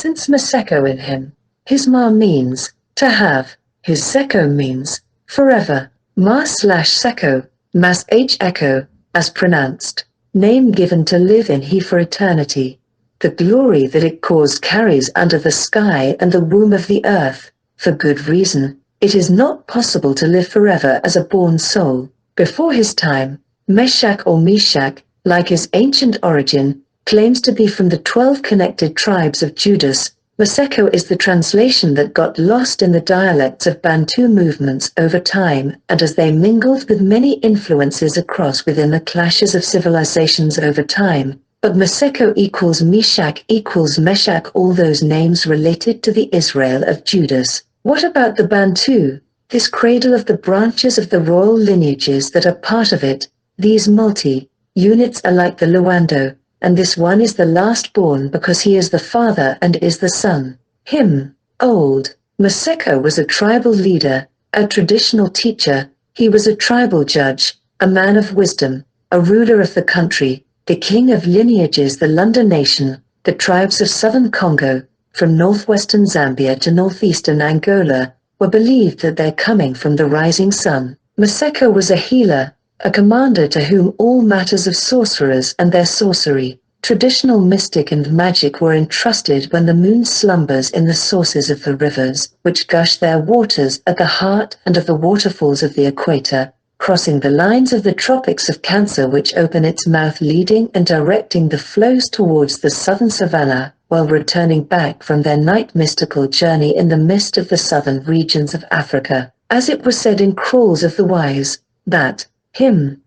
Since Maseko in him, his ma means to have, his Seko means forever, ma/Seko, mas h echo, as pronounced, name given to live in he for eternity. The glory that it caused carries under the sky and the womb of the earth, for good reason. It is not possible to live forever as a born soul. Before his time, Meshach or Meshach, like his ancient origin, claims to be from the 12 connected tribes of Judas. Maseko is the translation that got lost in the dialects of Bantu movements over time and as they mingled with many influences across within the clashes of civilizations over time. But Maseko equals Meshach equals Meshach, all those names related to the Israel of Judas. What about the Bantu, this cradle of the branches of the royal lineages that are part of it? These multi-units are like the Luando, and this one is the last born because he is the father and is the son. Him, old. Maseko was a tribal leader, a traditional teacher, he was a tribal judge, a man of wisdom, a ruler of the country, the king of lineages, the Lunda nation, the tribes of southern Congo, from northwestern Zambia to northeastern Angola, were believed that they're coming from the rising sun. Maseko was a healer, a commander to whom all matters of sorcerers and their sorcery, traditional mystic and magic were entrusted when the moon slumbers in the sources of the rivers, which gush their waters at the heart and of the waterfalls of the equator, crossing the lines of the tropics of Cancer, which open its mouth leading and directing the flows towards the southern savannah, while returning back from their night mystical journey in the mist of the southern regions of Africa. As it was said in Crawls of the Wise, that him,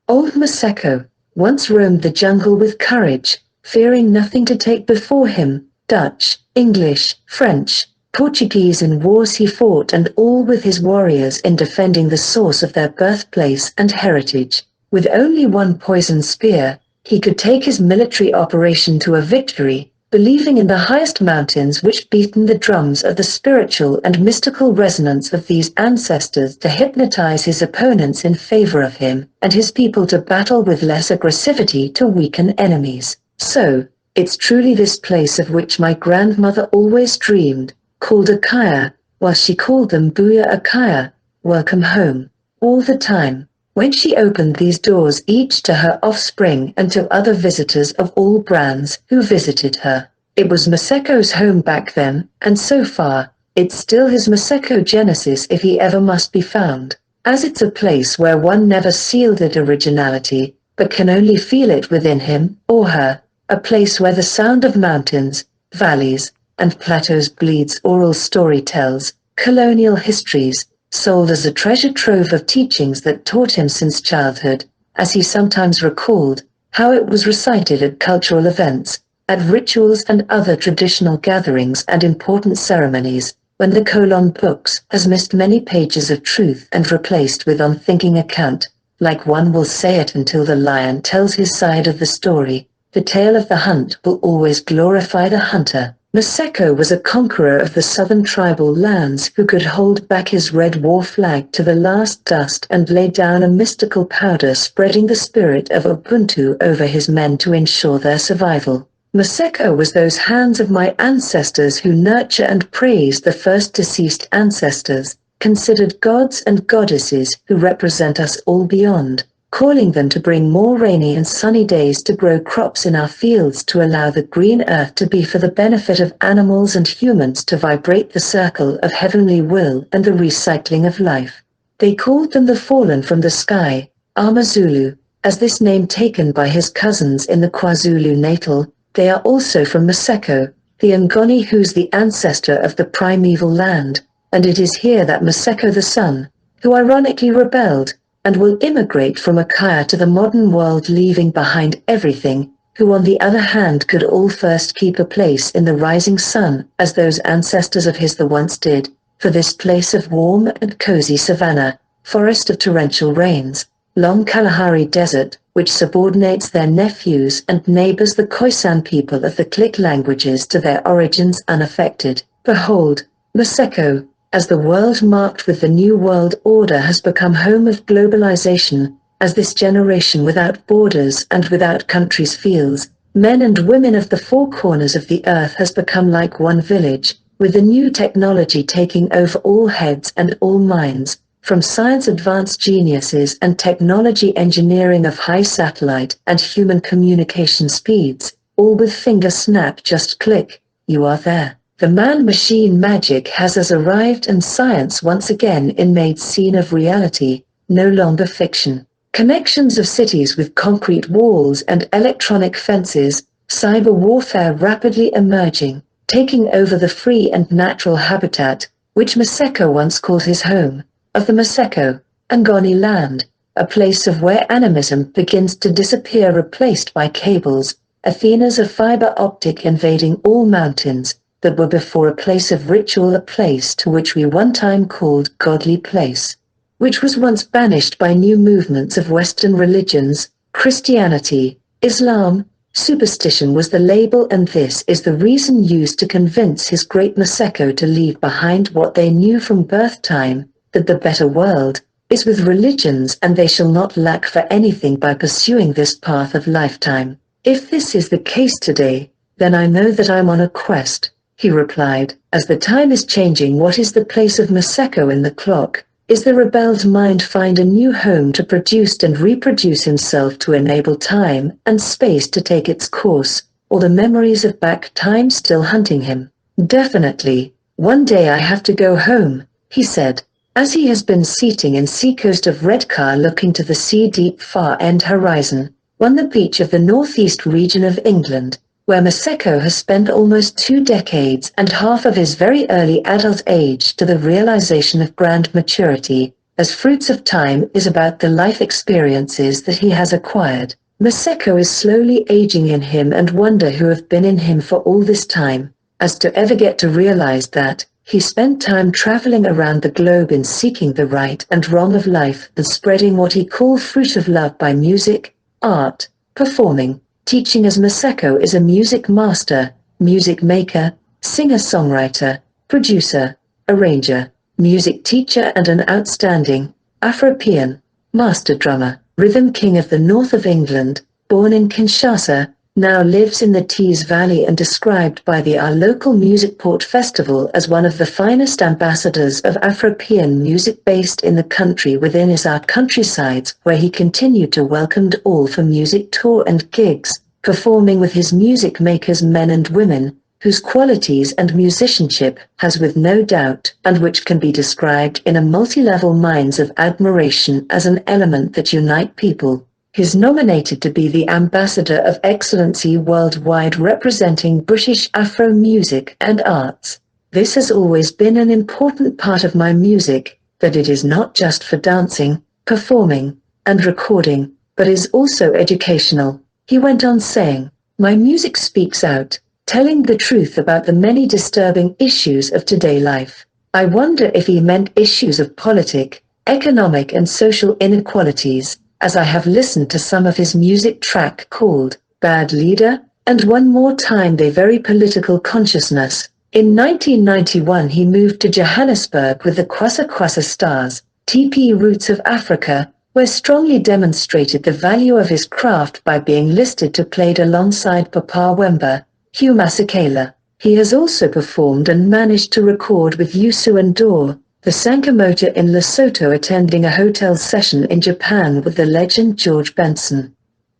old Maseko, once roamed the jungle with courage, fearing nothing to take before him. Dutch, English, French, Portuguese in wars he fought, and all with his warriors in defending the source of their birthplace and heritage. With only one poisoned spear, he could take his military operation to a victory, believing in the highest mountains which beaten the drums of the spiritual and mystical resonance of these ancestors to hypnotize his opponents in favor of him, and his people to battle with less aggressivity to weaken enemies. So, it's truly this place of which my grandmother always dreamed, called Akaya, while she called them Buya Akaya, welcome home, all the time. When she opened these doors each to her offspring and to other visitors of all brands who visited her, it was Maseko's home back then, and so far, it's still his Maseko genesis if he ever must be found, as it's a place where one never sealed it originality, but can only feel it within him or her, a place where the sound of mountains, valleys, and plateaus bleeds oral story tells, colonial histories, sold as a treasure trove of teachings that taught him since childhood, as he sometimes recalled, how it was recited at cultural events, at rituals and other traditional gatherings and important ceremonies, when the colon books has missed many pages of truth and replaced with unthinking account, like one will say it until the lion tells his side of the story, the tale of the hunt will always glorify the hunter. Maseko was a conqueror of the southern tribal lands who could hold back his red war flag to the last dust and lay down a mystical powder spreading the spirit of Ubuntu over his men to ensure their survival. Maseko was those hands of my ancestors who nurture and praise the first deceased ancestors, considered gods and goddesses who represent us all beyond, calling them to bring more rainy and sunny days to grow crops in our fields, to allow the green earth to be for the benefit of animals and humans, to vibrate the circle of heavenly will and the recycling of life. They called them the fallen from the sky, Amazulu, as this name taken by his cousins in the KwaZulu-Natal. They are also from Maseko, the Ngoni, who's the ancestor of the primeval land, and it is here that Maseko the son, who ironically rebelled, and will immigrate from Akaya to the modern world, leaving behind everything, who on the other hand could all first keep a place in the rising sun, as those ancestors of his the once did, for this place of warm and cozy savanna, forest of torrential rains, long Kalahari desert, which subordinates their nephews and neighbors the Khoisan people of the Click languages to their origins unaffected. Behold, Maseko, as the world marked with the New World Order has become home of globalization, as this generation without borders and without countries feels, Men and women of the four corners of the earth has become like one village, with the new technology taking over all heads and all minds, from science advanced geniuses and technology engineering of high satellite and human communication speeds, all with finger snap, just click, you are there. The man-machine magic has arrived, and science once again in made scene of reality, no longer fiction. Connections of cities with concrete walls and electronic fences, cyber warfare rapidly emerging, taking over the free and natural habitat, which Maseko once called his home, of the Maseko, Ngoni land, a place of where animism begins to disappear, replaced by cables, Athena's a fiber optic invading all mountains that were before a place of ritual, a place to which we one time called godly place, which was once banished by new movements of Western religions, Christianity, Islam. Superstition was the label, and this is the reason used to convince his great Maseko to leave behind what they knew from birth time, that the better world is with religions and they shall not lack for anything by pursuing this path of lifetime. If this is the case today, then I know that I'm on a quest, he replied. As the time is changing, what is the place of Maseko in the clock? Is the rebelled mind find a new home to produce and reproduce himself, to enable time and space to take its course, or the memories of back time still hunting him? Definitely, one day I have to go home, he said, as he has been seating in seacoast of Redcar looking to the sea deep far end horizon, on the beach of the northeast region of England, where Maseko has spent almost 2 decades and half of his very early adult age to the realization of grand maturity, as fruits of time is about the life experiences that he has acquired. Maseko is slowly aging in him, and wonder who have been in him for all this time, as to ever get to realize that he spent time traveling around the globe in seeking the right and wrong of life and spreading what he called fruit of love by music, art, performing, teaching, as Maseko is a music master, music maker, singer-songwriter, producer, arranger, music teacher, and an outstanding Afro-Pian master drummer. Rhythm king of the north of England, born in Kinshasa, now lives in the Tees Valley and described by the Our Local Music Port Festival as one of the finest ambassadors of Afro-Pian music based in the country. Within is our countrysides, where he continued to welcome all for music tour and gigs, performing with his music makers, men and women, whose qualities and musicianship has with no doubt, and which can be described in a multi-level minds of admiration as an element that unite people. He is nominated to be the Ambassador of Excellency worldwide, representing British Afro music and arts. This has always been an important part of my music, that it is not just for dancing, performing, and recording, but is also educational, he went on saying. My music speaks out, telling the truth about the many disturbing issues of today life. I wonder if he meant issues of politic, economic and social inequalities, as I have listened to some of his music track called Bad Leader, and one more time the very political consciousness. In 1991 he moved to Johannesburg with the Kwasa Kwasa Stars, TP Roots of Africa, where strongly demonstrated the value of his craft by being listed to played alongside Papa Wemba, Hugh Masekela. He has also performed and managed to record with Youssou N'Dour, the Sankamoto in Lesotho, attending a hotel session in Japan with the legend George Benson.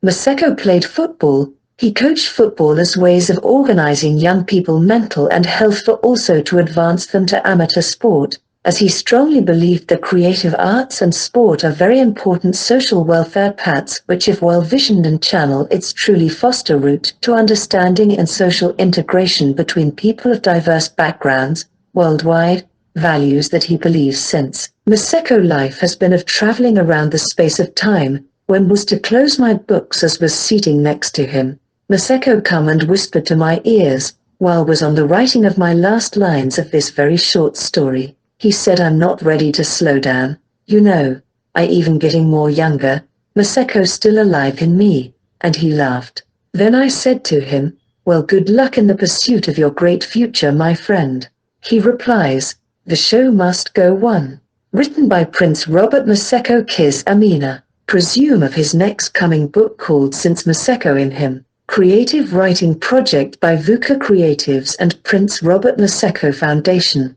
Maseko played football. He coached football as ways of organizing young people mental and health, for also to advance them to amateur sport, as he strongly believed that creative arts and sport are very important social welfare paths which, if well visioned and channeled, it's truly foster route to understanding and social integration between people of diverse backgrounds worldwide, values that he believes. Since Maseko life has been of traveling around the space of time, when was to close my books as was seating next to him, Maseko come and whispered to my ears, while was on the writing of my last lines of this very short story. He said, I'm not ready to slow down, you know, I even getting more younger, Maseko still alive in me, and he laughed. Then I said to him, well, good luck in the pursuit of your great future, my friend. He replies, the show must go on. Written by Prince Robert Maseko Kiz-Amina, presume of his next coming book called Since Maseko In Him. Creative Writing Project by VUCA Creatives and Prince Robert Maseko Foundation.